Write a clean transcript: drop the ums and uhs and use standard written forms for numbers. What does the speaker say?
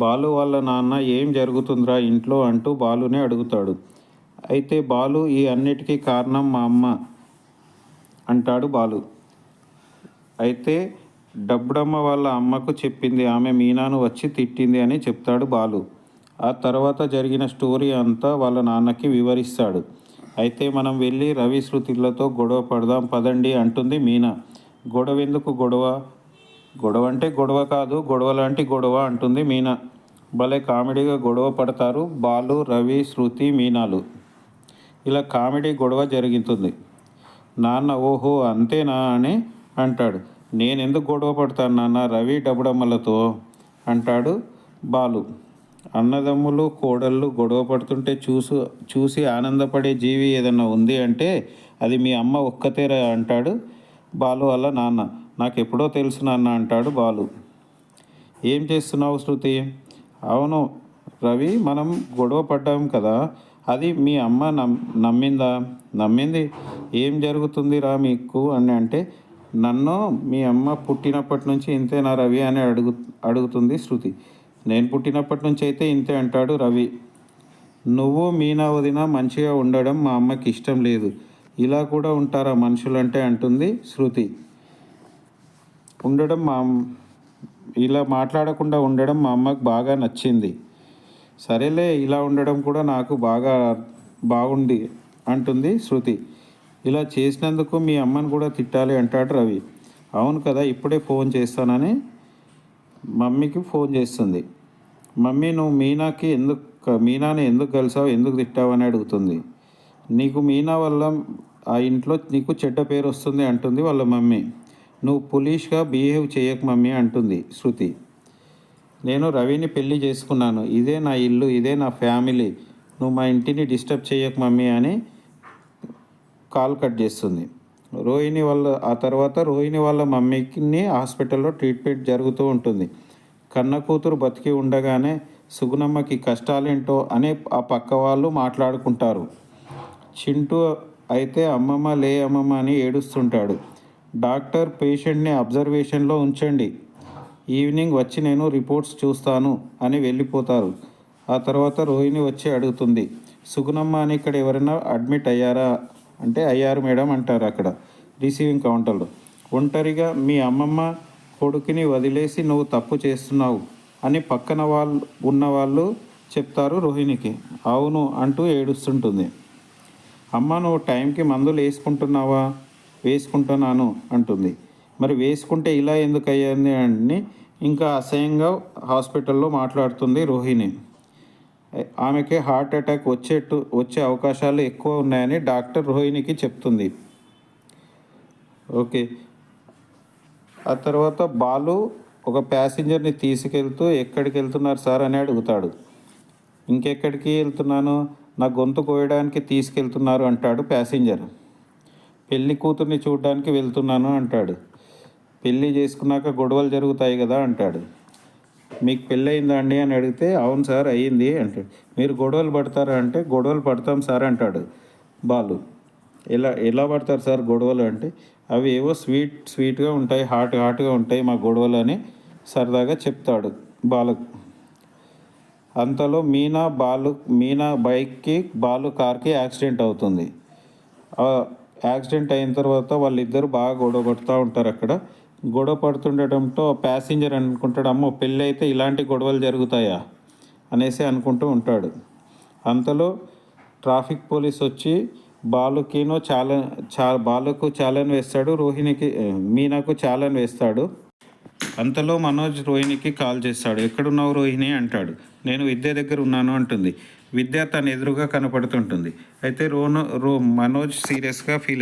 బాలు వాళ్ళ నాన్న ఏం జరుగుతుందిరా ఇంట్లో అంటూ బాలునే అడుగుతాడు. అయితే బాలు ఈ అన్నిటికీ కారణం మా అమ్మ అంటాడు బాలు. అయితే డబ్బుడమ్మ వాళ్ళ అమ్మకు చెప్పింది, ఆమె మీనాను వచ్చి తిట్టింది అని చెప్తాడు బాలు. ఆ తర్వాత జరిగిన స్టోరీ అంతా వాళ్ళ నాన్నకి వివరిస్తాడు. అయితే మనం వెళ్ళి రవి శృతిలతో గొడవ పడదాం పదండి అంటుంది మీనా. గొడవెందుకు గొడవ? గొడవ అంటే గొడవ కాదు, గొడవ లాంటి గొడవ అంటుంది మీనా. భలే కామెడీగా గొడవ పడతారు బాలు, రవి, శృతి, మీనాలు. ఇలా కామెడీ గొడవ జరుగుతుంది. నాన్న ఓహో అంతేనా అని అంటాడు. నేనెందుకు గొడవ పడతాను నాన్న రవి డబ్బుడమ్మలతో అంటాడు బాలు. అన్నదమ్ములు కోడళ్ళు గొడవ పడుతుంటే చూసి ఆనందపడే జీవి ఏదన్నా ఉంది అంటే అది మీ అమ్మ ఒక్కతేరా అంటాడు బాలు వాళ్ళ నాన్న. నాకెప్పుడో తెలుసు నాన్న అంటాడు బాలు. ఏం చేస్తున్నావు శృతి? అవును రవి, మనం గొడవ పడ్డాం కదా, అది మీ అమ్మ నమ్మిందా? నమ్మింది. ఏం జరుగుతుందిరా మీకు అని అంటే, నన్ను మీ అమ్మ పుట్టినప్పటి నుంచి ఇంతేనా రవి అని అడుగుతుంది శృతి. నేను పుట్టినప్పటి నుంచి అయితే ఇంతే అంటాడు రవి. నువ్వు మీనా వదిన మంచిగా ఉండడం మా అమ్మకి ఇష్టం లేదు. ఇలా కూడా ఉంటారా మనుషులంటే అంటుంది శృతి. ఉండడం ఇలా మాట్లాడకుండా ఉండడం మా అమ్మకు బాగా నచ్చింది. సరేలే, ఇలా ఉండడం కూడా నాకు బాగుంది అంటుంది శృతి. ఇలా చేసినందుకు మీ అమ్మని కూడా తిట్టాలి అంటాడు రవి. అవును కదా, ఇప్పుడే ఫోన్ చేస్తానని మమ్మీకి ఫోన్ చేస్తుంది. మమ్మీ నువ్వు మీనాని ఎందుకు కలిసావు, ఎందుకు తిట్టావు అని అడుగుతుంది. నీకు మీనా వల్ల ఆ ఇంట్లో నీకు చెడ్డ పేరు వస్తుంది అంటుంది వాళ్ళ మమ్మీ. నువ్వు పులిష్గా బిహేవ్ చేయకు మమ్మీ అంటుంది శృతి. నేను రవిని పెళ్లి చేసుకున్నాను, ఇదే నా ఇల్లు, ఇదే నా ఫ్యామిలీ, నువ్వు మా ఇంటిని డిస్టర్బ్ చేయకు మమ్మీ అని కాల్ కట్ చేస్తుంది. ఆ తర్వాత రోహిణి వాళ్ళ మమ్మీకి హాస్పిటల్లో ట్రీట్మెంట్ జరుగుతూ ఉంటుంది. కన్న కూతురు బతికి ఉండగానే సుగుణమ్మకి కష్టాలేంటో అని ఆ పక్క వాళ్ళు మాట్లాడుకుంటారు. చింటూ అయితే అమ్మమ్మ లే అమ్మమ్మ అని ఏడుస్తుంటాడు. డాక్టర్ పేషెంట్ని అబ్జర్వేషన్లో ఉంచండి, ఈవినింగ్ వచ్చి నేను రిపోర్ట్స్ చూస్తాను అని వెళ్ళిపోతారు. ఆ తర్వాత రోహిణి వచ్చి అడుగుతుంది, సుగుణమ్మ అని ఇక్కడ ఎవరైనా అడ్మిట్ అయ్యారా అంటే అయ్యారు మేడం అంటారు అక్కడ రిసీవింగ్ కౌంటర్లో. ఒంటరిగా మీ అమ్మమ్మ కొడుకుని వదిలేసి నువ్వు తప్పు చేస్తున్నావు అని పక్కన ఉన్నవాళ్ళు చెప్తారు రోహిణికి. అవును అంటూ ఏడుస్తుంటుంది. అమ్మ నువ్వు టైంకి మందులు వేసుకుంటున్నావా? వేసుకుంటున్నాను అంటుంది. మరి వేసుకుంటే ఇలా ఎందుకు అయ్యింది అని ఇంకా అసహ్యంగా హాస్పిటల్లో మాట్లాడుతుంది రోహిణి. ఆమెకి హార్ట్ అటాక్ వచ్చే అవకాశాలు ఎక్కువ ఉన్నాయని డాక్టర్ రోహిణికి చెప్తుంది. ఓకే. ఆ తర్వాత బాలు ఒక ప్యాసింజర్ని తీసుకెళ్తూ ఎక్కడికి వెళ్తున్నారు సార్ అని అడుగుతాడు. ఇంకెక్కడికి వెళ్తున్నాను, నా గొంతు కోయడానికి తీసుకెళ్తున్నారు అంటాడు ప్యాసింజర్. పెళ్లి కూతుర్ని చూడడానికి వెళ్తున్నాను అంటాడు. పెళ్ళి చేసుకున్నాక గొడవలు జరుగుతాయి కదా అంటాడు. మీకు పెళ్ళి అయిందా అండి అని అడిగితే అవును సార్ అయ్యింది అంటాడు. మీరు గొడవలు పడతారా అంటే గొడవలు పడతాం సార్ అంటాడు బాలు. ఎలా పడతారు సార్ గొడవలు అంటే అవి ఏవో స్వీట్గా ఉంటాయి, హాట్గా ఉంటాయి మా గొడవలు అని సరదాగా చెప్తాడు బాలుకు. అంతలో మీనా బైక్కి బాలు కార్కి యాక్సిడెంట్ అవుతుంది. యాక్సిడెంట్ అయిన తర్వాత వాళ్ళిద్దరు బాగా గొడవ పడుతూ ఉంటారు. అక్కడ గొడవ పడుతుండటంతో ప్యాసింజర్ అనుకుంటాడు, అమ్మో పెళ్ళి అయితే ఇలాంటి గొడవలు జరుగుతాయా అనేసి అనుకుంటూ ఉంటాడు. అంతలో ట్రాఫిక్ పోలీస్ వచ్చి బాలుకు చాలన్ వేస్తాడు, మీనాకు చాలన్ వేస్తాడు. అంతలో మనోజ్ రోహిణికి కాల్ చేస్తాడు. ఎక్కడున్నావు రోహిణి అంటాడు. నేను విద్య దగ్గర ఉన్నాను అంటుంది. విద్య తన ఎదురుగా కనపడుతుంటుంది. అయితే మనోజ్ సీరియస్గా ఫీల్